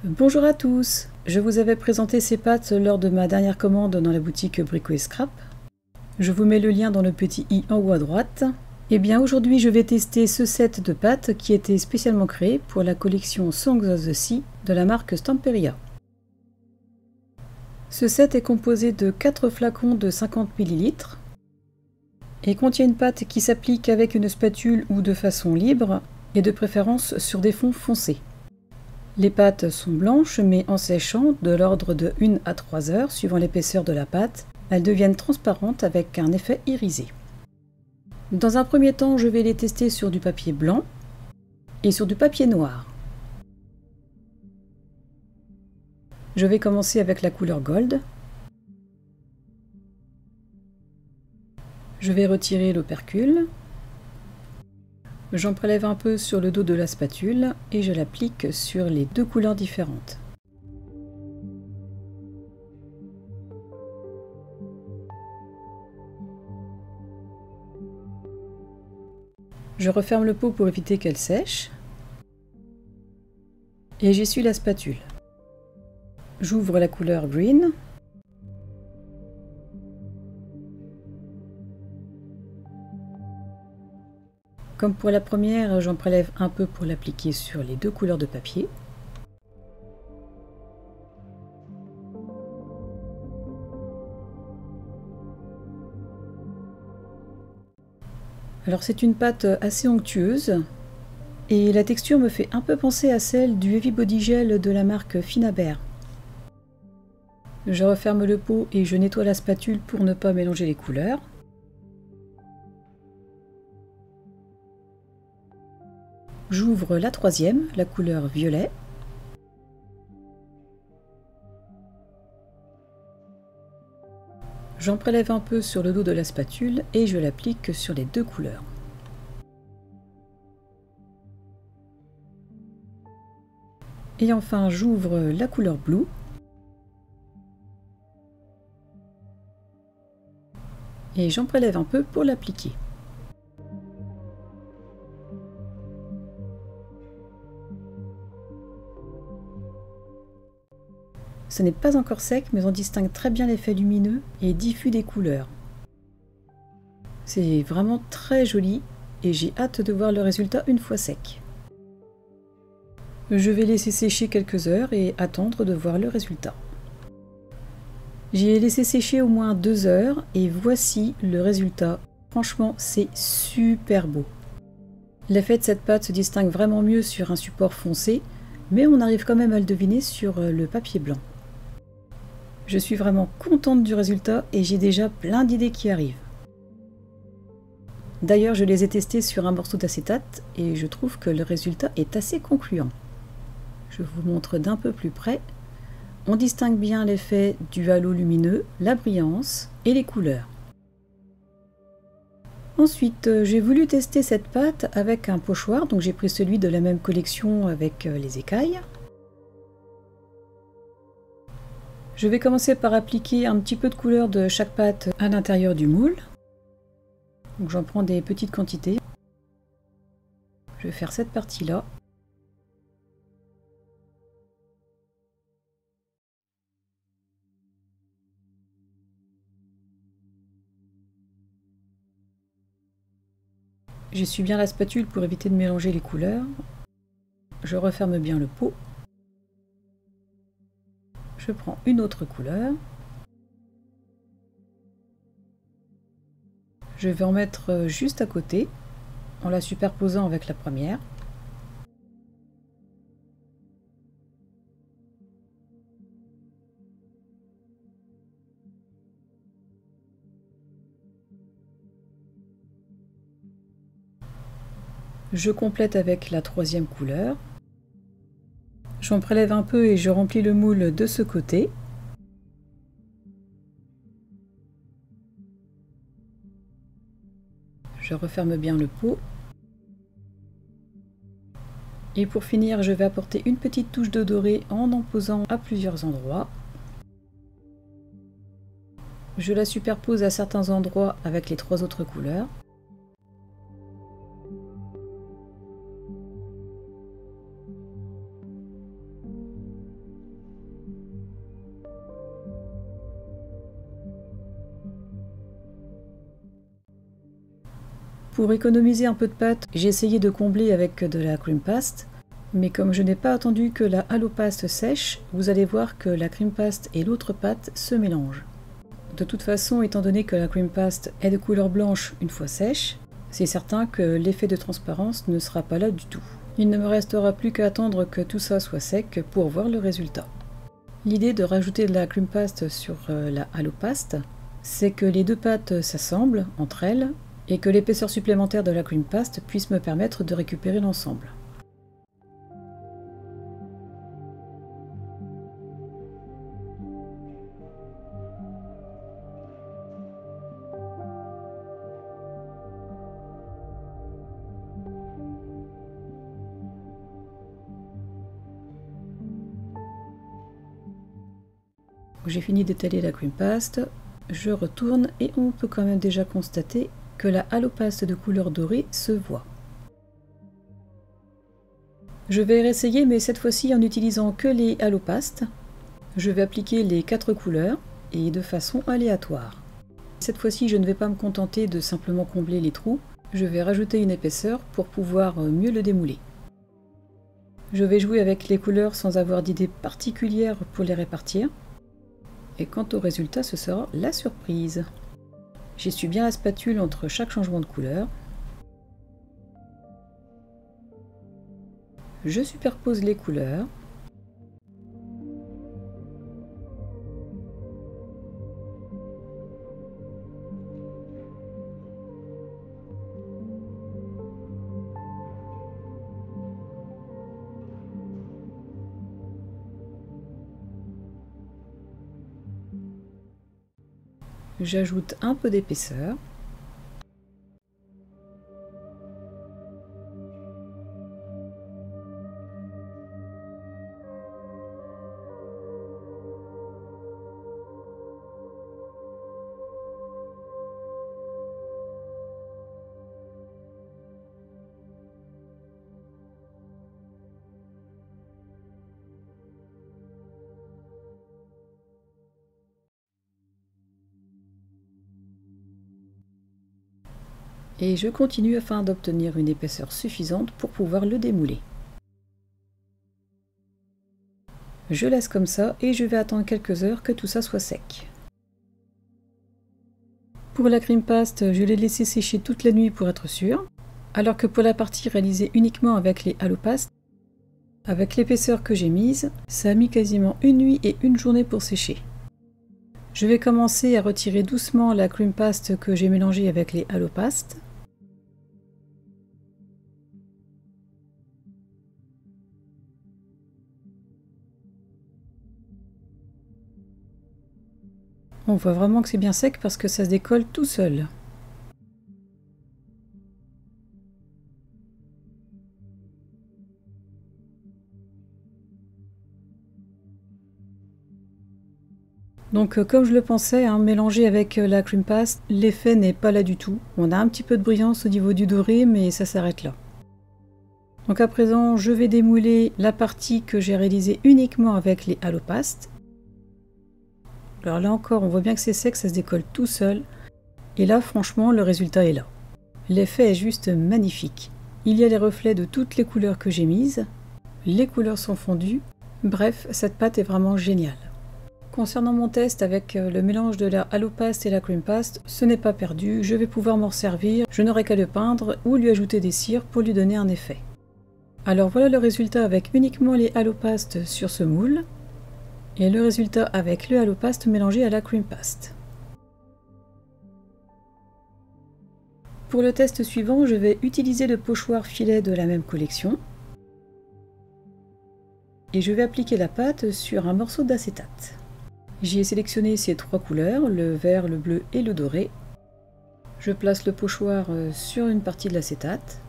Bonjour à tous, je vous avais présenté ces pâtes lors de ma dernière commande dans la boutique Brico et Scrap. Je vous mets le lien dans le petit i en haut à droite. Et bien aujourd'hui je vais tester ce set de pâtes qui était spécialement créé pour la collection Songs of the Sea de la marque Stamperia. Ce set est composé de 4 flacons de 50 ml et contient une pâte qui s'applique avec une spatule ou de façon libre et de préférence sur des fonds foncés. Les pâtes sont blanches, mais en séchant, de l'ordre de 1 à 3 heures, suivant l'épaisseur de la pâte, elles deviennent transparentes avec un effet irisé. Dans un premier temps, je vais les tester sur du papier blanc et sur du papier noir. Je vais commencer avec la couleur gold. Je vais retirer l'opercule. J'en prélève un peu sur le dos de la spatule et je l'applique sur les deux couleurs différentes. Je referme le pot pour éviter qu'elle sèche et j'essuie la spatule. J'ouvre la couleur green. Comme pour la première, j'en prélève un peu pour l'appliquer sur les deux couleurs de papier. Alors c'est une pâte assez onctueuse et la texture me fait un peu penser à celle du Heavy Body Gel de la marque Finaber. Je referme le pot et je nettoie la spatule pour ne pas mélanger les couleurs. J'ouvre la troisième, la couleur violet. J'en prélève un peu sur le dos de la spatule et je l'applique sur les deux couleurs. Et enfin, j'ouvre la couleur blue. Et j'en prélève un peu pour l'appliquer. Ce n'est pas encore sec, mais on distingue très bien l'effet lumineux et diffus des couleurs. C'est vraiment très joli et j'ai hâte de voir le résultat une fois sec. Je vais laisser sécher quelques heures et attendre de voir le résultat. J'ai laissé sécher au moins 2 heures et voici le résultat. Franchement, c'est super beau. L'effet de cette pâte se distingue vraiment mieux sur un support foncé, mais on arrive quand même à le deviner sur le papier blanc. Je suis vraiment contente du résultat et j'ai déjà plein d'idées qui arrivent. D'ailleurs, je les ai testées sur un morceau d'acétate et je trouve que le résultat est assez concluant. Je vous montre d'un peu plus près. On distingue bien l'effet du halo lumineux, la brillance et les couleurs. Ensuite, j'ai voulu tester cette pâte avec un pochoir, donc j'ai pris celui de la même collection avec les écailles. Je vais commencer par appliquer un petit peu de couleur de chaque pâte à l'intérieur du moule. Donc j'en prends des petites quantités. Je vais faire cette partie-là. J'essuie bien la spatule pour éviter de mélanger les couleurs. Je referme bien le pot. Je prends une autre couleur. Je vais en mettre juste à côté, en la superposant avec la première. Je complète avec la troisième couleur. J'en prélève un peu et je remplis le moule de ce côté. Je referme bien le pot. Et pour finir, je vais apporter une petite touche de doré en posant à plusieurs endroits. Je la superpose à certains endroits avec les 3 autres couleurs. Pour économiser un peu de pâte, j'ai essayé de combler avec de la cream paste, mais comme je n'ai pas attendu que la halo paste sèche, vous allez voir que la cream paste et l'autre pâte se mélangent. De toute façon, étant donné que la cream paste est de couleur blanche une fois sèche, c'est certain que l'effet de transparence ne sera pas là du tout. Il ne me restera plus qu'à attendre que tout ça soit sec pour voir le résultat. L'idée de rajouter de la cream paste sur la halo paste, c'est que les deux pâtes s'assemblent entre elles et que l'épaisseur supplémentaire de la cream paste puisse me permettre de récupérer l'ensemble. J'ai fini d'étaler la cream paste, je retourne et on peut quand même déjà constater que la halo paste de couleur dorée se voit. Je vais réessayer, mais cette fois-ci en utilisant que les halo pastes. Je vais appliquer les 4 couleurs et de façon aléatoire. Cette fois-ci, je ne vais pas me contenter de simplement combler les trous, je vais rajouter une épaisseur pour pouvoir mieux le démouler. Je vais jouer avec les couleurs sans avoir d'idée particulière pour les répartir. Et quant au résultat, ce sera la surprise. J'essuie bien la spatule entre chaque changement de couleur. Je superpose les couleurs. J'ajoute un peu d'épaisseur. Et je continue afin d'obtenir une épaisseur suffisante pour pouvoir le démouler. Je laisse comme ça et je vais attendre quelques heures que tout ça soit sec. Pour la cream paste, je l'ai laissé sécher toute la nuit pour être sûr, alors que pour la partie réalisée uniquement avec les halo pastes, avec l'épaisseur que j'ai mise, ça a mis quasiment une nuit et une journée pour sécher. Je vais commencer à retirer doucement la cream paste que j'ai mélangée avec les halo pastes. On voit vraiment que c'est bien sec parce que ça se décolle tout seul. Donc comme je le pensais, mélangé avec la cream paste, l'effet n'est pas là du tout. On a un petit peu de brillance au niveau du doré, mais ça s'arrête là. Donc à présent, je vais démouler la partie que j'ai réalisée uniquement avec les halo pastes. Alors là encore, on voit bien que c'est sec, ça se décolle tout seul. Et là, franchement, le résultat est là. L'effet est juste magnifique. Il y a les reflets de toutes les couleurs que j'ai mises. Les couleurs sont fondues. Bref, cette pâte est vraiment géniale. Concernant mon test avec le mélange de la halo paste et la cream paste, ce n'est pas perdu, je vais pouvoir m'en servir. Je n'aurai qu'à le peindre ou lui ajouter des cires pour lui donner un effet. Alors voilà le résultat avec uniquement les halo paste sur ce moule. Et le résultat avec le halo paste mélangé à la cream paste. Pour le test suivant, je vais utiliser le pochoir filet de la même collection. Et je vais appliquer la pâte sur un morceau d'acétate. J'y ai sélectionné ces 3 couleurs, le vert, le bleu et le doré. Je place le pochoir sur une partie de l'acétate.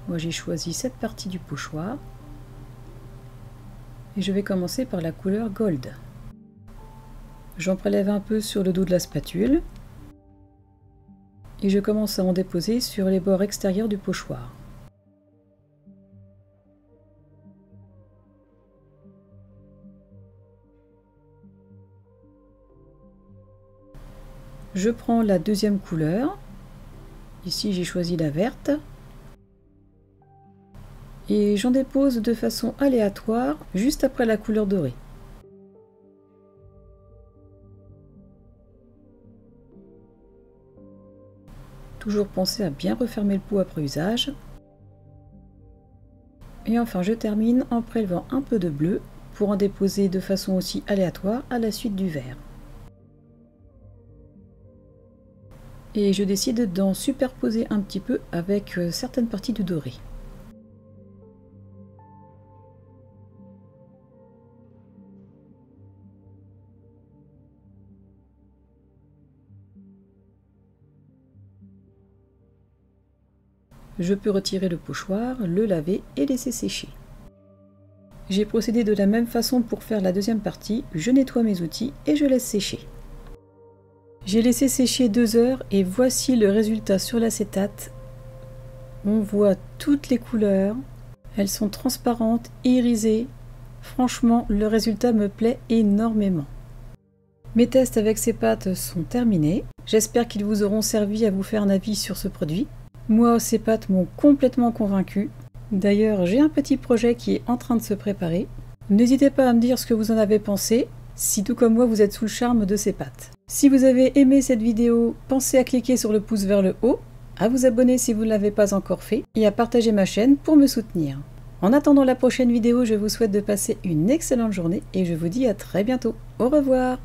Moi j'ai choisi cette partie du pochoir. Et je vais commencer par la couleur gold. J'en prélève un peu sur le dos de la spatule. Et je commence à en déposer sur les bords extérieurs du pochoir. Je prends la deuxième couleur Ici j'ai choisi la verte. Et j'en dépose de façon aléatoire juste après la couleur dorée. Toujours penser à bien refermer le pot après usage. Et enfin je termine en prélevant un peu de bleu pour en déposer de façon aussi aléatoire à la suite du vert. Et je décide d'en superposer un petit peu avec certaines parties du doré. Je peux retirer le pochoir, le laver et laisser sécher. J'ai procédé de la même façon pour faire la deuxième partie, je nettoie mes outils et je laisse sécher. J'ai laissé sécher 2 heures et voici le résultat sur l'acétate. On voit toutes les couleurs, elles sont transparentes, irisées. Franchement, le résultat me plaît énormément. Mes tests avec ces pâtes sont terminés. J'espère qu'ils vous auront servi à vous faire un avis sur ce produit. Moi, ces pâtes m'ont complètement convaincu. D'ailleurs, j'ai un petit projet qui est en train de se préparer. N'hésitez pas à me dire ce que vous en avez pensé, si tout comme moi vous êtes sous le charme de ces pâtes. Si vous avez aimé cette vidéo, pensez à cliquer sur le pouce vers le haut, à vous abonner si vous ne l'avez pas encore fait, et à partager ma chaîne pour me soutenir. En attendant la prochaine vidéo, je vous souhaite de passer une excellente journée et je vous dis à très bientôt. Au revoir!